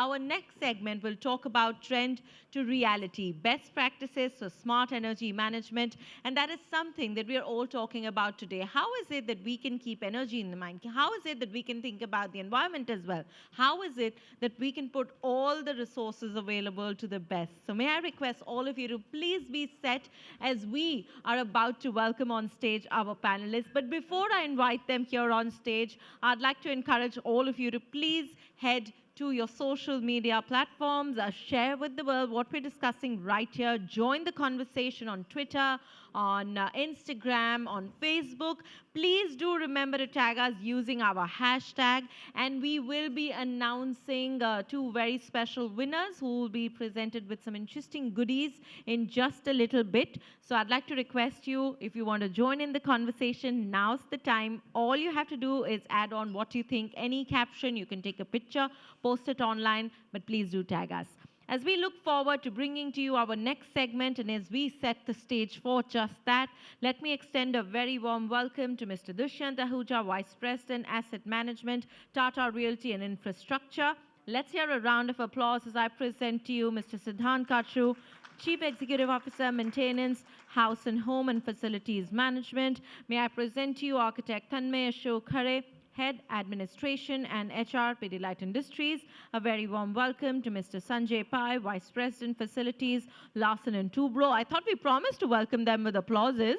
Our next segment will talk about trend to reality, best practices for smart energy management, and that is something that we are all talking about today. How is it that we can keep energy in the mind? How is it that we can think about the environment as well? How is it that we can put all the resources available to the best? So may I request all of you to please be set as we are about to welcome on stage our panelists. But before I invite them here on stage, I'd like to encourage all of you to please head to your social media platforms, share with the world what we're discussing right here, join the conversation on Twitter, on Instagram, on Facebook. Please do remember to tag us using our hashtag, and we will be announcing two very special winners who will be presented with some interesting goodies in just a little bit. So I'd like to request you, if you want to join in the conversation, now's the time. All you have to do is add on what you think, any caption. You can take a picture, post it online, but please do tag us. As we look forward to bringing to you our next segment, and as we set the stage for just that, let me extend a very warm welcome to Mr. Dushyant Ahuja, Vice President, Asset Management, Tata Realty and Infrastructure. Let's hear a round of applause as I present to you Mr. Siddhant Kachroo, Chief Executive Officer, Maintenance, House and Home and Facilities Management. May I present to you Architect Tanmay Khare, Head Administration and HR, Pidilite Industries. A very warm welcome to Mr. Sanjay Pai, Vice President, Facilities, Larsen and Toubro. I thought we promised to welcome them with applauses.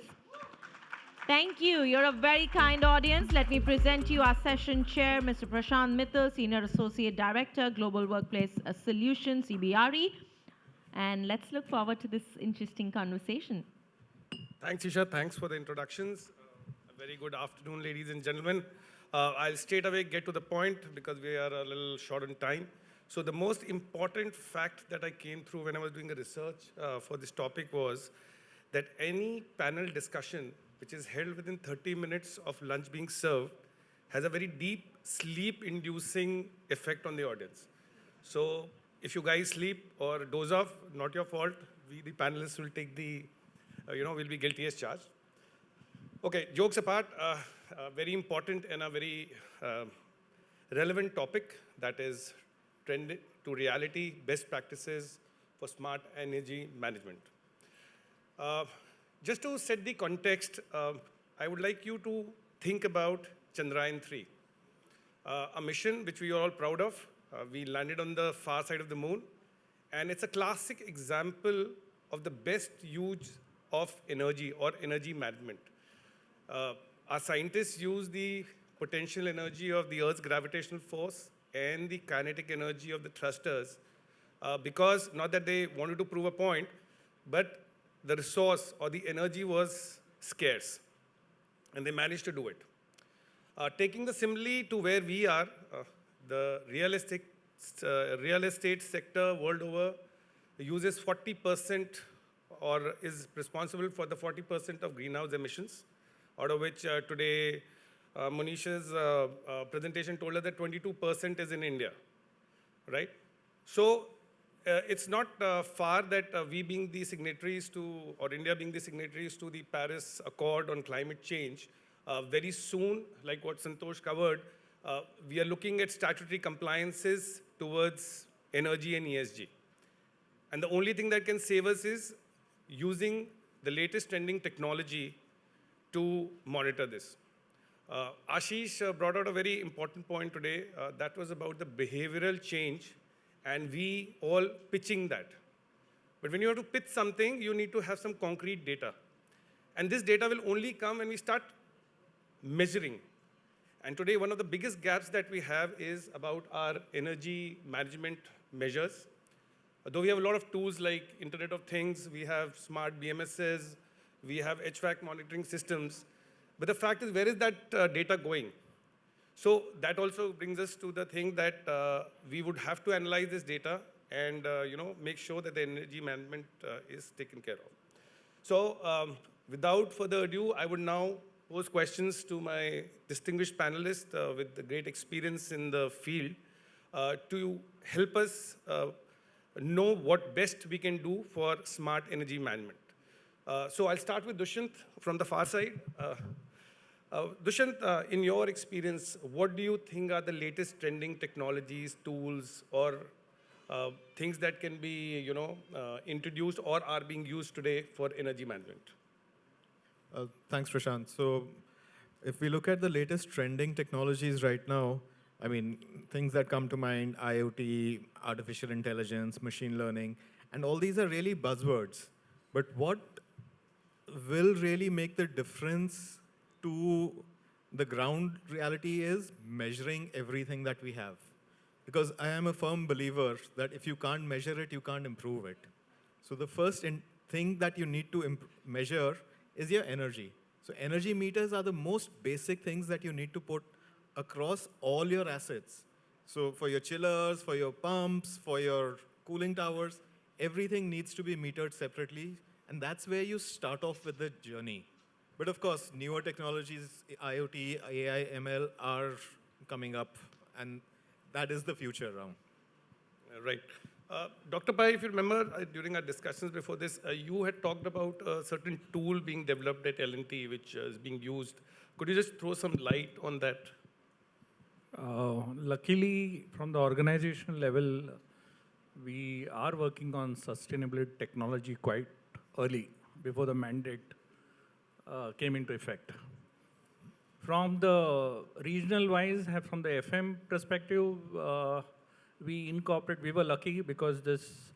Thank you. You're a very kind audience. Let me present to you our session chair, Mr. Prashant Mittal, Senior Associate Director, Global Workplace Solutions, CBRE. And let's look forward to this interesting conversation. Thanks, Isha. Thanks for the introductions. A very good afternoon, ladies and gentlemen. I'll straight away get to the point because we are a little short on time. So the most important fact that I came through when I was doing the research for this topic was that any panel discussion which is held within 30 minutes of lunch being served has a very deep sleep-inducing effect on the audience. So if you guys sleep or doze off, not your fault. We, the panelists, will take the, will be guilty as charged. Okay, jokes apart, very important and a very relevant topic, that is trend to reality, best practices for smart energy management. Just to set the context, I would like you to think about Chandrayaan-3, a mission which we are all proud of. We landed on the far side of the moon, and it's a classic example of the best use of energy or energy management. Our scientists use the potential energy of the Earth's gravitational force and the kinetic energy of the thrusters because not that they wanted to prove a point, but the resource or the energy was scarce, and they managed to do it. Taking the simile to where we are, the real estate sector world over uses 40% or is responsible for the 40% of greenhouse emissions, out of which today Monish's presentation told us that 22% is in India, right? So it's not far that we being the signatories to, or India being the signatories to the Paris Accord on climate change, very soon, like what Santosh covered, we are looking at statutory compliances towards energy and ESG. And the only thing that can save us is using the latest trending technology to monitor this. Ashish brought out a very important point today. That was about the behavioral change, and we all pitching that. But when you have to pitch something, you need to have some concrete data. And this data will only come when we start measuring. And today, one of the biggest gaps that we have is about our energy management measures. Though we have a lot of tools like Internet of Things, we have smart BMSs, we have HVAC monitoring systems. But the fact is, where is that data going? So that also brings us to the thing that we would have to analyze this data and make sure that the energy management is taken care of. So without further ado, I would now pose questions to my distinguished panelists with the great experience in the field to help us know what best we can do for smart energy management. So I'll start with Dushyant from the far side. Dushyant, in your experience, what do you think are the latest trending technologies, tools, or things that can be, introduced or are being used today for energy management. Thanks, Prashant. So, if we look at the latest trending technologies right now, I mean, things that come to mind IoT, artificial intelligence, machine learning, and all these are really buzzwords. But what will really make the difference to the ground reality is measuring everything that we have. Because I am a firm believer that if you can't measure it, you can't improve it. So the first thing that you need to measure is your energy. So energy meters are the most basic things that you need to put across all your assets. So for your chillers, for your pumps, for your cooling towers, everything needs to be metered separately. And that's where you start off with the journey. But of course, newer technologies, IoT, AI, ML are coming up. And that is the future around. Right. Dr. Pai, if you remember, during our discussions before this, you had talked about a certain tool being developed at L&T, which is being used. Could you just throw some light on that? Luckily, from the organizational level, we are working on sustainability technology quite early, before the mandate came into effect. From the regional wise, from the FM perspective, we were lucky because this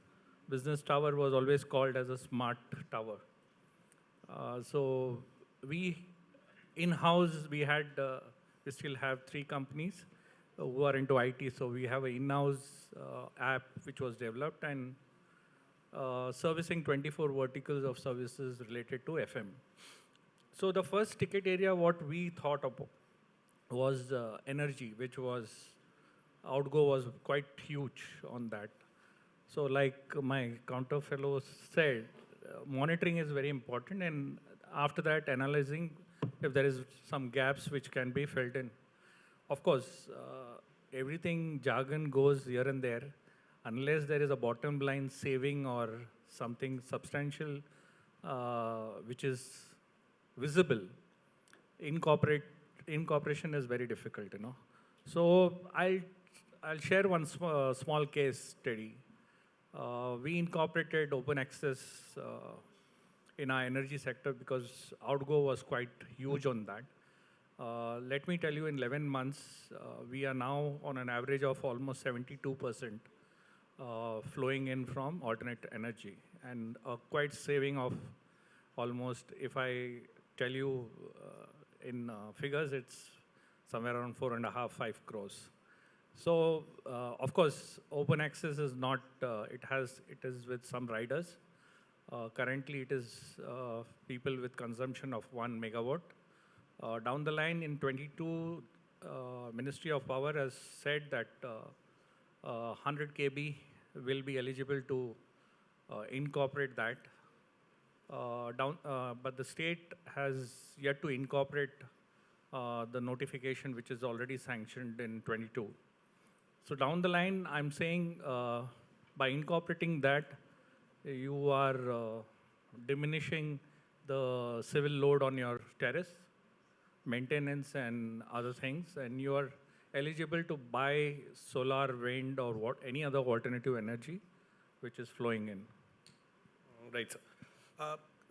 business tower was always called as a smart tower. So we, in-house, we still have 3 companies who are into IT. So we have an in-house app which was developed and servicing 24 verticals of services related to FM. So the first ticket area, what we thought about was energy, which was, outgo was quite huge on that. So like my counter fellow said, monitoring is very important, and after that analyzing if there is some gaps which can be filled in. Of course, everything jargon goes here and there. Unless there is a bottom line saving or something substantial which is visible, incorporation is very difficult, So I'll share one small case study. We incorporated open access in our energy sector because outgo was quite huge on that. Let me tell you, in 11 months, we are now on an average of almost 72% flowing in from alternate energy, and quite saving of almost, if I tell you in figures, it's somewhere around 4.5, 5 crores. So, of course, open access is not, it is with some riders. Currently, it is people with consumption of 1 megawatt. Down the line in 22, Ministry of Power has said that 100 kb will be eligible to incorporate that. But the state has yet to incorporate the notification which is already sanctioned in 22. So down the line, I'm saying by incorporating that, you are diminishing the civil load on your terrace, maintenance and other things, and you are eligible to buy solar, wind, or any other alternative energy which is flowing in. Right, sir.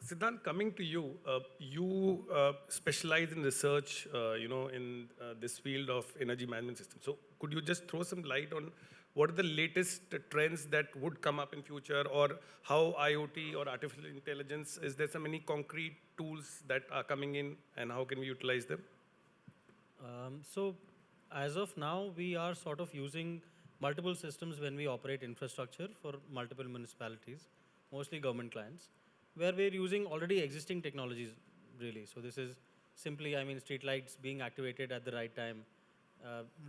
Siddhant, coming to you, you specialize in research, in this field of energy management system. So could you just throw some light on what are the latest trends that would come up in future, or how IoT or artificial intelligence, is there some any concrete tools that are coming in, and how can we utilize them? So as of now, we are sort of using multiple systems when we operate infrastructure for multiple municipalities, mostly government clients, where we're using already existing technologies, really. So this is simply, street lights being activated at the right time,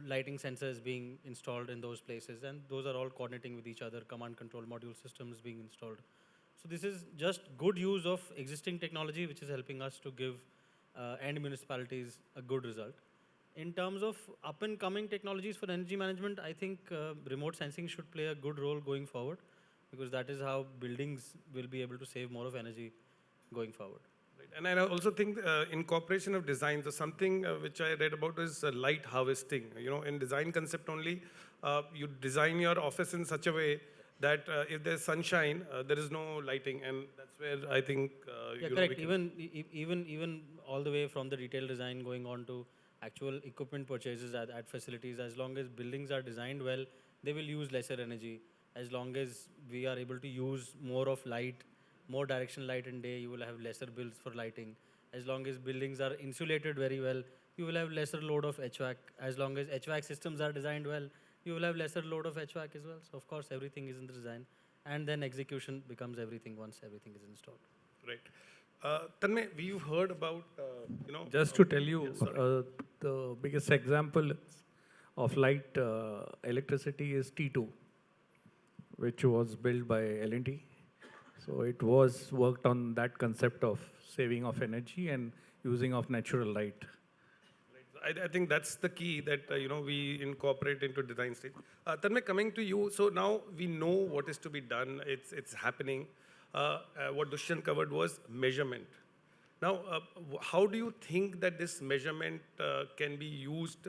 lighting sensors being installed in those places, and those are all coordinating with each other, command control module systems being installed. So this is just good use of existing technology, which is helping us to give end municipalities a good result. In terms of up and coming technologies for energy management, I think remote sensing should play a good role going forward, because that is how buildings will be able to save more of energy going forward. Right. And I also think incorporation of design. So something which I read about is light harvesting. You know, in design concept only, you design your office in such a way that if there's sunshine, there is no lighting, and that's where I think Yeah, you know we correct. can. Even all the way from the retail design going on to actual equipment purchases at facilities, as long as buildings are designed well, they will use lesser energy. As long as we are able to use more of light, more directional light in day, you will have lesser bills for lighting. As long as buildings are insulated very well, you will have lesser load of HVAC. As long as HVAC systems are designed well, you will have lesser load of HVAC as well. So of course, everything is in the design, and then execution becomes everything once everything is installed. Right. Tanmay, we've heard about, you know, Just to tell you, yes, sorry. the biggest example of light electricity is T2, which was built by L&T. So it was worked on that concept of saving of energy and using of natural light. I think that's the key that you know we incorporate into design stage. Tanmay, coming to you, so now we know what is to be done. It's happening. What Dushyant covered was measurement. Now, how do you think that this measurement can be used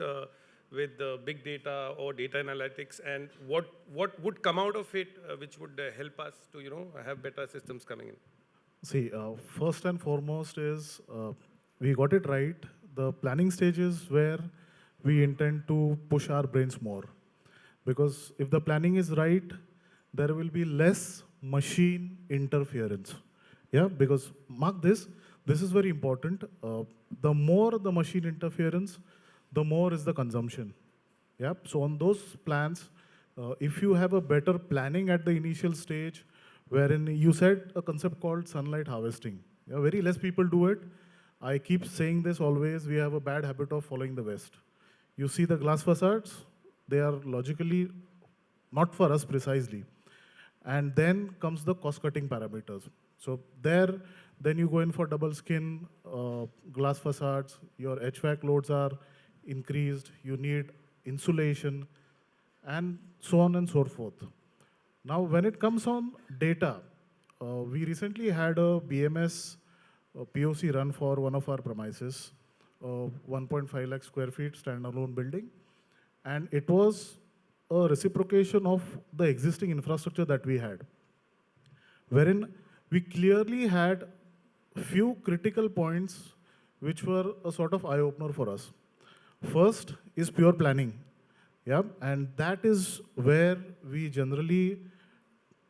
with big data or data analytics, and what would come out of it, which would help us to have better systems coming in? See, first and foremost is we got it right. The planning stage is where we intend to push our brains more. Because if the planning is right, there will be less machine interference. Yeah, because mark this is very important. The more the machine interference, the more is the consumption. Yeah, so on those plans, if you have a better planning at the initial stage, wherein you said a concept called sunlight harvesting. Yeah, very less people do it. I keep saying this always, we have a bad habit of following the West. You see the glass facades, they are logically not for us precisely. And then comes the cost-cutting parameters. So there, then you go in for double skin, glass facades, your HVAC loads are increased, you need insulation, and so on and so forth. Now, when it comes on data, we recently had a BMS POC run for one of our premises, 1.5 lakh square feet standalone building. And it was a reciprocation of the existing infrastructure that we had, wherein we clearly had few critical points which were a sort of eye-opener for us. First is pure planning. Yeah, and that is where we generally,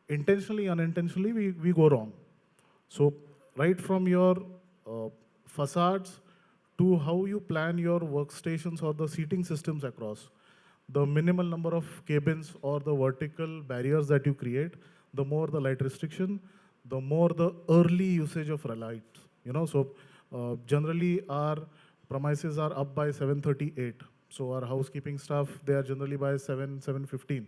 intentionally, unintentionally, we go wrong. So right from your facades to how you plan your workstations or the seating systems across, the minimal number of cabins or the vertical barriers that you create, the more the light restriction, the more the early usage of light. You know, so generally our premises are up by 7:38. So our housekeeping staff, they are generally by 7:15.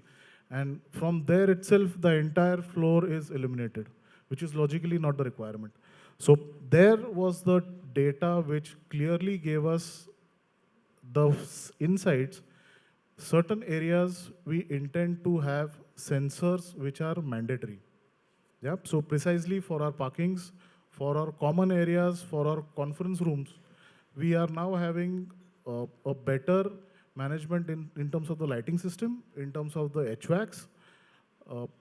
And from there itself, the entire floor is illuminated, which is logically not the requirement. So there was the data which clearly gave us the insights. Certain areas we intend to have sensors which are mandatory. Yeah, so precisely for our parkings, for our common areas, for our conference rooms, we are now having a better management in terms of the lighting system, in terms of the HVACs,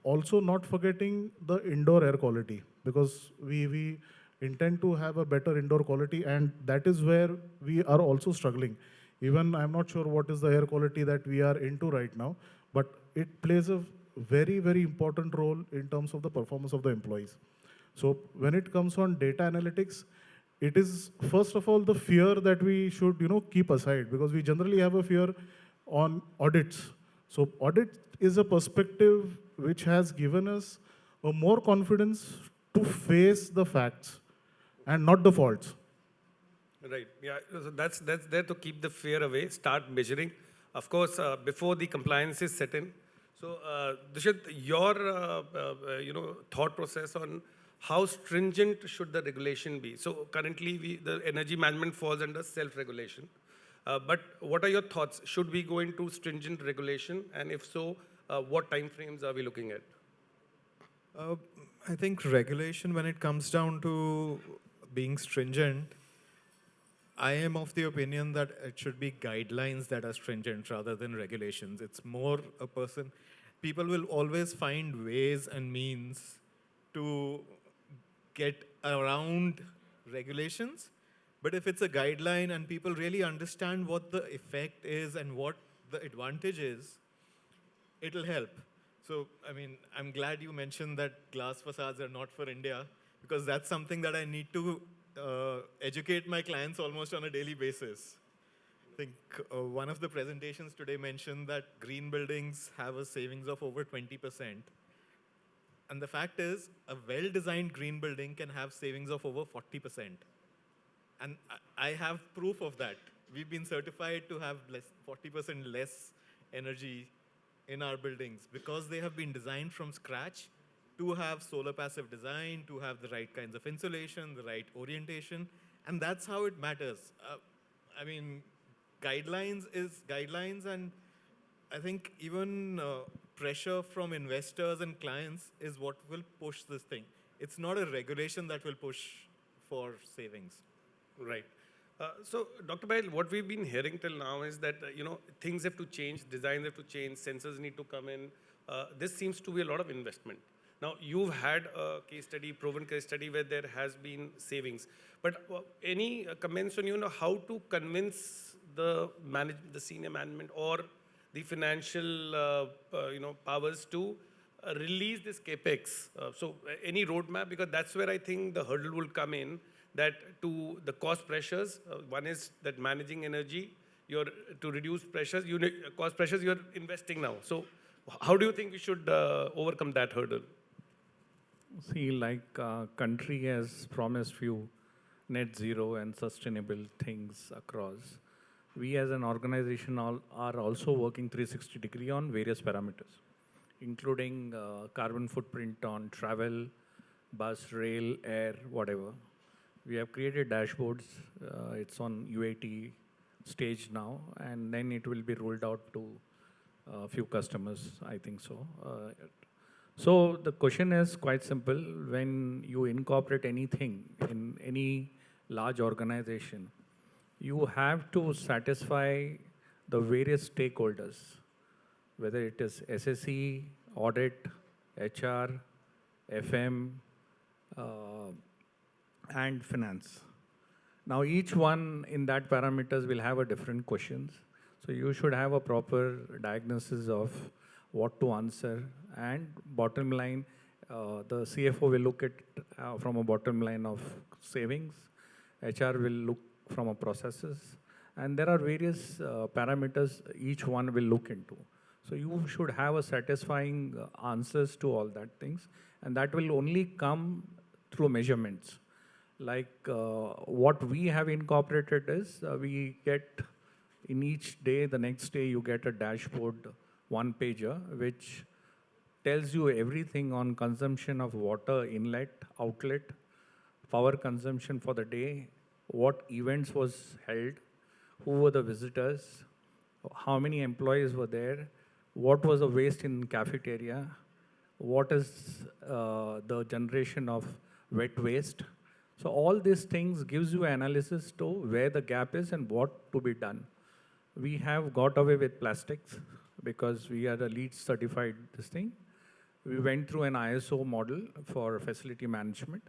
also not forgetting the indoor air quality, because we intend to have a better indoor quality, and that is where we are also struggling. Even I'm not sure what is the air quality that we are into right now, but it plays a very, very important role in terms of the performance of the employees. So when it comes on data analytics, it is first of all the fear that we should keep aside, because we generally have a fear on audits. So audit is a perspective which has given us a more confidence to face the facts and not the faults. Right. Yeah. So that's there to keep the fear away. Start measuring. Of course, before the compliance is set in. So, Dushyant, your thought process on how stringent should the regulation be? So currently, the energy management falls under self-regulation. But what are your thoughts? Should we go into stringent regulation, and if so, what timeframes are we looking at? I think regulation, when it comes down to being stringent, I am of the opinion that it should be guidelines that are stringent rather than regulations. It's more a person, people will always find ways and means to get around regulations. But if it's a guideline and people really understand what the effect is and what the advantage is, it'll help. So, I mean, I'm glad you mentioned that glass facades are not for India, because that's something that I need to educate my clients almost on a daily basis. I think one of the presentations today mentioned that green buildings have a savings of over 20%. And the fact is, a well-designed green building can have savings of over 40%. And I have proof of that. We've been certified to have 40% less energy in our buildings because they have been designed from scratch to have solar passive design, to have the right kinds of insulation, the right orientation, and that's how it matters. I mean, guidelines is guidelines, and I think even pressure from investors and clients is what will push this thing. It's not a regulation that will push for savings. Right. So, Dr. Bail, what we've been hearing till now is that, things have to change, designs have to change, sensors need to come in. This seems to be a lot of investment. Now, you've had a case study, proven case study, where there has been savings. But any comments on, how to convince the senior management or the financial, powers to release this capex? So, any roadmap? Because that's where I think the hurdle will come in, that to the cost pressures. One is that managing energy, to reduce pressures, cost pressures, you're investing now. So, how do you think we should overcome that hurdle? See, like country has promised few net zero and sustainable things across. We as an organization are also working 360-degree on various parameters, including carbon footprint on travel, bus, rail, air, whatever. We have created dashboards. It's on UAT stage now, and then it will be rolled out to a few customers, I think so. So the question is quite simple. When you incorporate anything in any large organization, you have to satisfy the various stakeholders, whether it is SSE, audit, HR, FM, and finance. Now each one in that parameters will have a different questions. So you should have a proper diagnosis of what to answer, and bottom line, the CFO will look at from a bottom line of savings, HR will look from a processes, and there are various parameters each one will look into. So you should have a satisfying answers to all that things, and that will only come through measurements. Like what we have incorporated is we get in each day, the next day you get a dashboard, one pager, which tells you everything on consumption of water, inlet, outlet, power consumption for the day, what events was held, who were the visitors, how many employees were there, what was the waste in cafeteria, what is the generation of wet waste. So all these things gives you analysis to where the gap is and what to be done. We have got away with plastics because we are a LEED certified this thing. We went through an ISO model for facility management.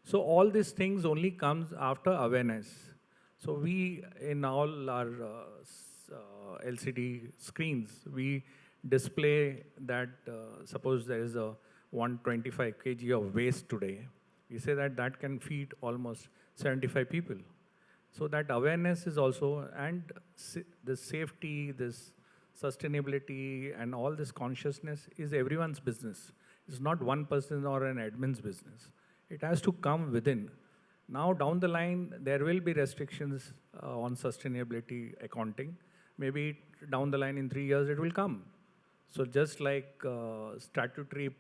So all these things only comes after awareness. So we, in all our LCD screens, we display that suppose there is a 125 kg of waste today. We say that that can feed almost 75 people. So that awareness is also, and this safety, this sustainability, and all this consciousness is everyone's business. It's not one person or an admin's business. It has to come within. Now down the line, there will be restrictions on sustainability accounting. Maybe down the line in 3 years, it will come. So just like statutory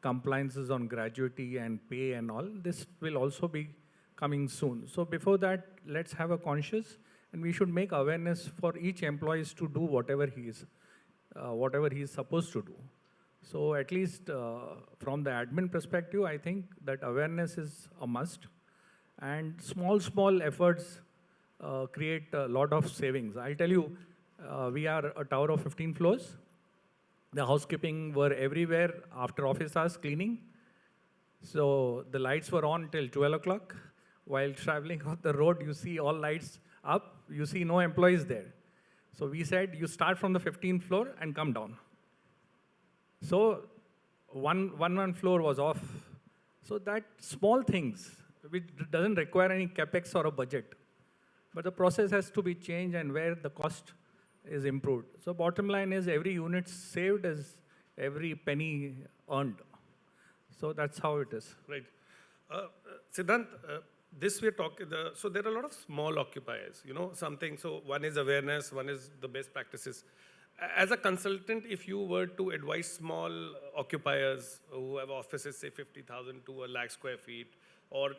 compliances on gratuity and pay and all, this will also be coming soon. So before that, let's have a conscious, and we should make awareness for each employee to do whatever he is supposed to do. So at least from the admin perspective, I think that awareness is a must. And small efforts create a lot of savings. I'll tell you, we are a tower of 15 floors. The housekeeping were everywhere after office hours cleaning. So the lights were on till 12 o'clock. While traveling on the road, you see all lights up, you see no employees there. So we said, you start from the 15th floor and come down. So one floor was off. So that small things, which doesn't require any capex or a budget, but the process has to be changed and where the cost is improved. So bottom line is every unit saved is every penny earned. So that's how it is. Right. Siddhant, this we're talking, so there are a lot of small occupiers, something. So one is awareness, one is the best practices. As a consultant, if you were to advise small occupiers who have offices, say 50,000 to a lakh square feet or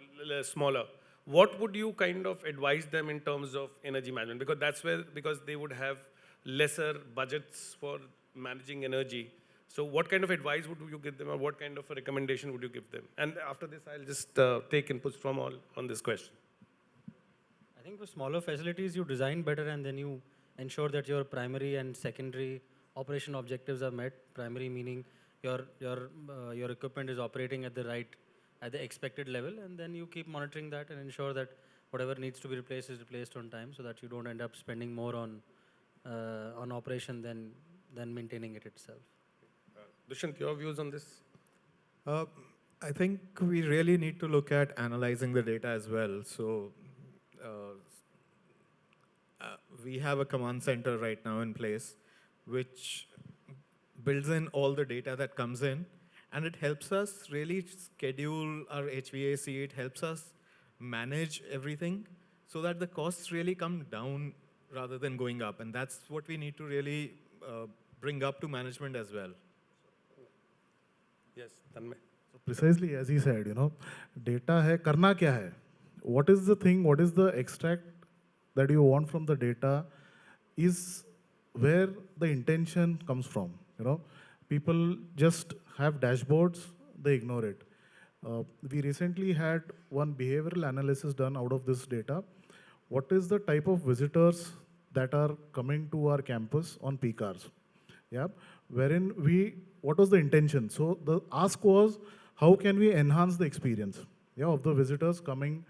smaller, what would you kind of advise them in terms of energy management? Because they would have lesser budgets for managing energy. So what kind of advice would you give them, or what kind of a recommendation would you give them? And after this, I'll just take inputs from all on this question. I think for smaller facilities, you design better and then you ensure that your primary and secondary operation objectives are met. Primary meaning your equipment is operating at the expected level, and then you keep monitoring that and ensure that whatever needs to be replaced is replaced on time, so that you don't end up spending more on operation than maintaining it itself. Dushyant, your views on this? I think we really need to look at analyzing the data as well. So we have a command center right now in place, which builds in all the data that comes in, and it helps us really schedule our HVAC. It helps us manage everything so that the costs really come down rather than going up. And that's what we need to really bring up to management as well. Yes, Tanmay. So precisely as he said, data hai, karna kya hai? What is the thing, what is the extract that you want from the data is where the intention comes from. People just have dashboards, they ignore it. We recently had one behavioral analysis done out of this data. What is the type of visitors that are coming to our campus on peak hours? Yeah, what was the intention? So the ask was, how can we enhance the experience of the visitors coming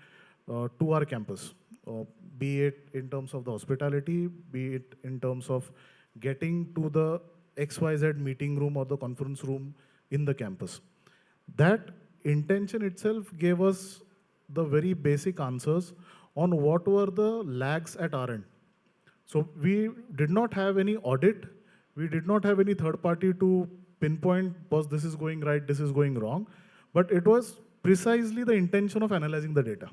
to our campus? Be it in terms of the hospitality, be it in terms of getting to the XYZ meeting room or the conference room in the campus. That intention itself gave us the very basic answers on what were the lags at our end. So we did not have any audit. We did not have any third party to pinpoint, was this is going right, this is going wrong. But it was precisely the intention of analyzing the data.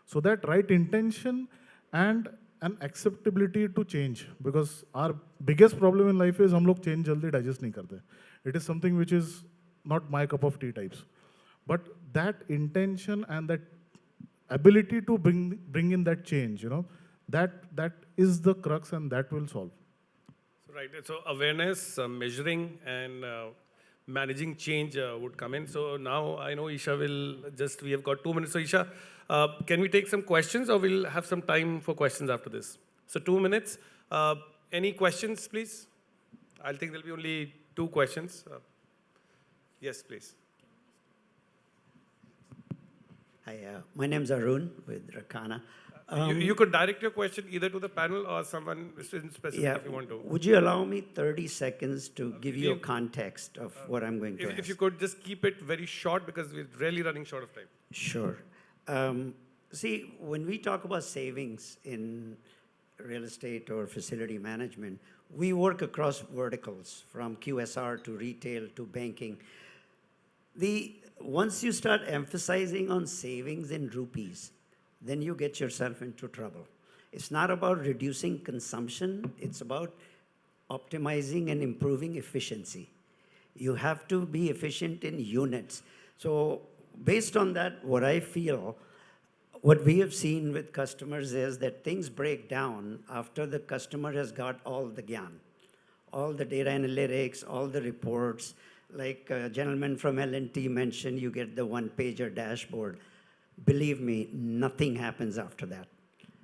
So that right intention and an acceptability to change, because our biggest problem in life is hum log change jaldi digest nahi karte. It is something which is not my cup of tea types. But that intention and that ability to bring in that change, that is the crux, and that will solve. Right. So awareness, measuring, and managing change would come in. So now I know Isha we have got 2 minutes. So Isha, can we take some questions, or we'll have some time for questions after this? So 2 minutes. Any questions, please? I think there'll be only 2 questions. Yes, please. Hi, my name's Arun with Rakana. You could direct your question either to the panel or someone in specific if you want to. Would you allow me 30 seconds to give you a context of what I'm going to ask? If you could just keep it very short, because we're really running short of time. Sure. See, when we talk about savings in real estate or facility management, we work across verticals, from QSR to retail to banking. Once you start emphasizing on savings in rupees, then you get yourself into trouble. It's not about reducing consumption, it's about optimizing and improving efficiency. You have to be efficient in units. So based on that, what I feel, what we have seen with customers is that things break down after the customer has got all the gyan, all the data analytics, all the reports. Like a gentleman from L&T mentioned, you get the one-pager dashboard. believe me, nothing happens after that.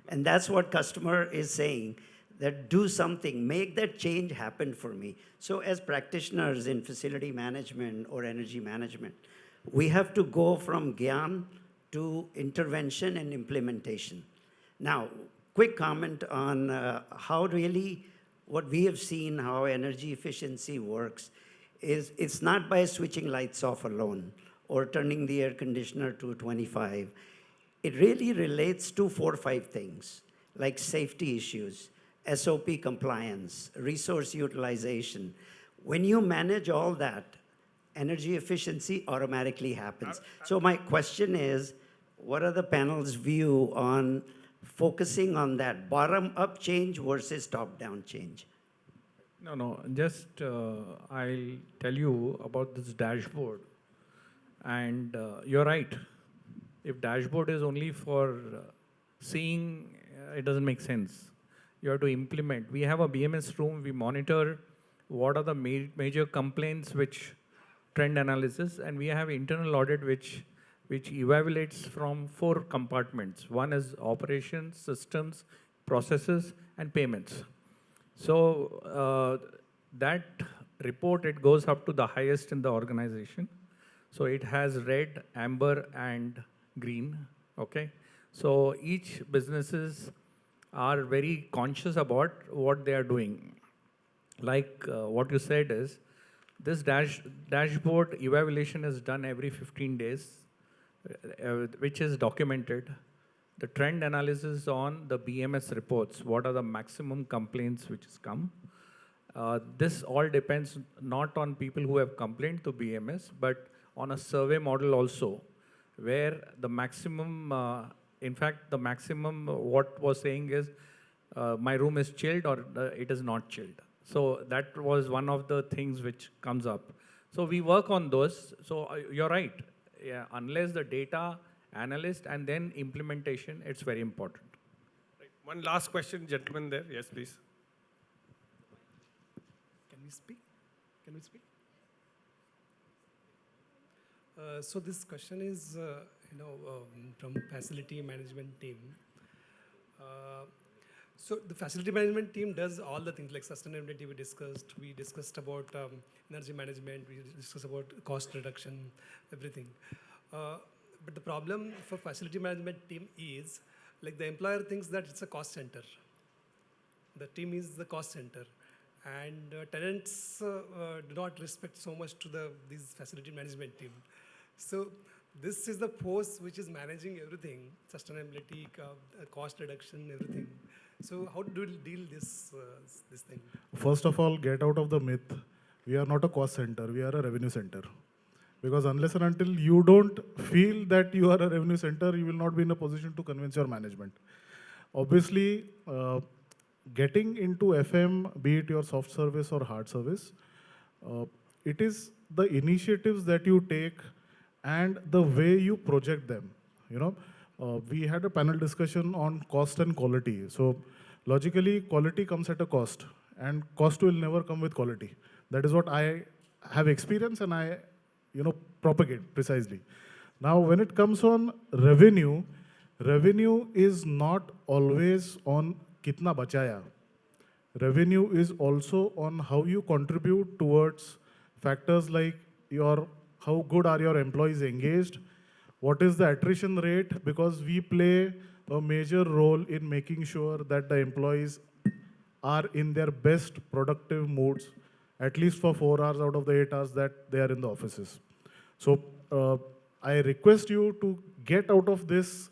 And that's what customer is saying, that do something, make that change happen for me. So as practitioners in facility management or energy management, we have to go from gyan to intervention and implementation. Now, quick comment on how really what we have seen, how energy efficiency works, is it's not by switching lights off alone or turning the air conditioner to 25. It really relates to 4 or 5 things, like safety issues, SOP compliance, resource utilization. When you manage all that, energy efficiency automatically happens. So my question is, what are the panel's view on focusing on that bottom-up change versus top-down change? No, just I'll tell you about this dashboard. And you're right. If dashboard is only for seeing, it doesn't make sense. You have to implement. We have a BMS room. We monitor what are the major complaints, which trend analysis, and we have internal audit which evaluates from 4 compartments. One is operations, systems, processes, and payments. So that report, it goes up to the highest in the organization. So it has red, amber, and green, okay? So each businesses are very conscious about what they are doing. Like what you said is, this dashboard evaluation is done every 15 days, which is documented. The trend analysis on the BMS reports, what are the maximum complaints which has come. This all depends not on people who have complained to BMS, but on a survey model also, where the maximum, in fact, the maximum what was saying is, my room is chilled or it is not chilled. So that was one of the things which comes up. So we work on those. So you're right. Yeah, unless the data analyst and then implementation, it's very important. Right. One last question, gentleman there. Yes, please. Can we speak? Can we speak? So this question is, from facility management team. So the facility management team does all the things like sustainability we discussed. We discussed about energy management. We discussed about cost reduction, everything. But the problem for facility management team is, like the employer thinks that it's a cost center. The team is the cost center. And tenants do not respect so much to these facility management team. So this is the force which is managing everything, sustainability, cost reduction, everything. So how do you deal this thing? First of all, get out of the myth. We are not a cost center, we are a revenue center. Because unless and until you don't feel that you are a revenue center, you will not be in a position to convince your management. Obviously, getting into FM, be it your soft service or hard service, it is the initiatives that you take and the way you project them. We had a panel discussion on cost and quality. So logically, quality comes at a cost, and cost will never come with quality. That is what I have experienced, and I propagate precisely. Now, when it comes on revenue, revenue is not always on kitna bachaya. Revenue is also on how you contribute towards factors like how good are your employees engaged, what is the attrition rate, because we play a major role in making sure that the employees are in their best productive moods, at least for 4 hours out of the 8 hours that they are in the offices. So I request you to get out of this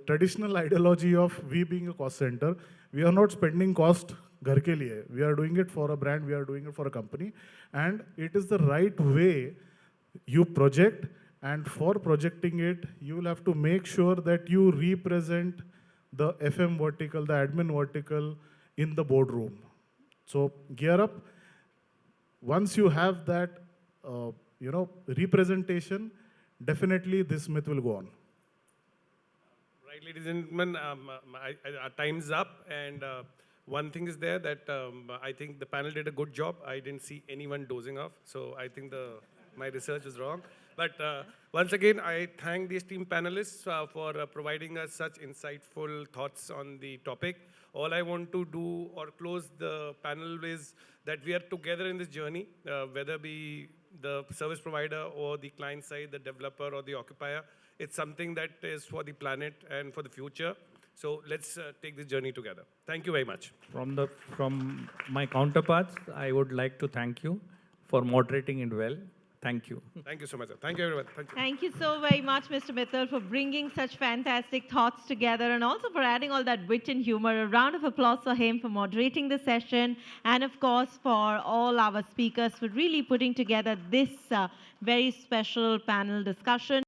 traditional ideology of we being a cost center. We are not spending cost ghar ke liye. We are doing it for a brand, we are doing it for a company. And it is the right way you project, and for projecting it, you will have to make sure that you represent the FM vertical, the admin vertical in the boardroom. So gear up. Once you have that, representation, definitely this myth will go on. Right, ladies and gentlemen, our time's up, and one thing is there that I think the panel did a good job. I didn't see anyone dozing off, so I think my research is wrong. But once again, I thank the esteemed panelists for providing us such insightful thoughts on the topic. All I want to do or close the panel is that we are together in this journey, whether be the service provider or the client side, the developer or the occupier. It's something that is for the planet and for the future. So let's take this journey together. Thank you very much. From my counterparts, I would like to thank you for moderating it well. Thank you. Thank you so much, sir. Thank you, everyone. Thank you. Thank you so very much, Mr. Mittal, for bringing such fantastic thoughts together and also for adding all that wit and humor. A round of applause for him for moderating the session and, of course, for all our speakers for really putting together this very special panel discussion.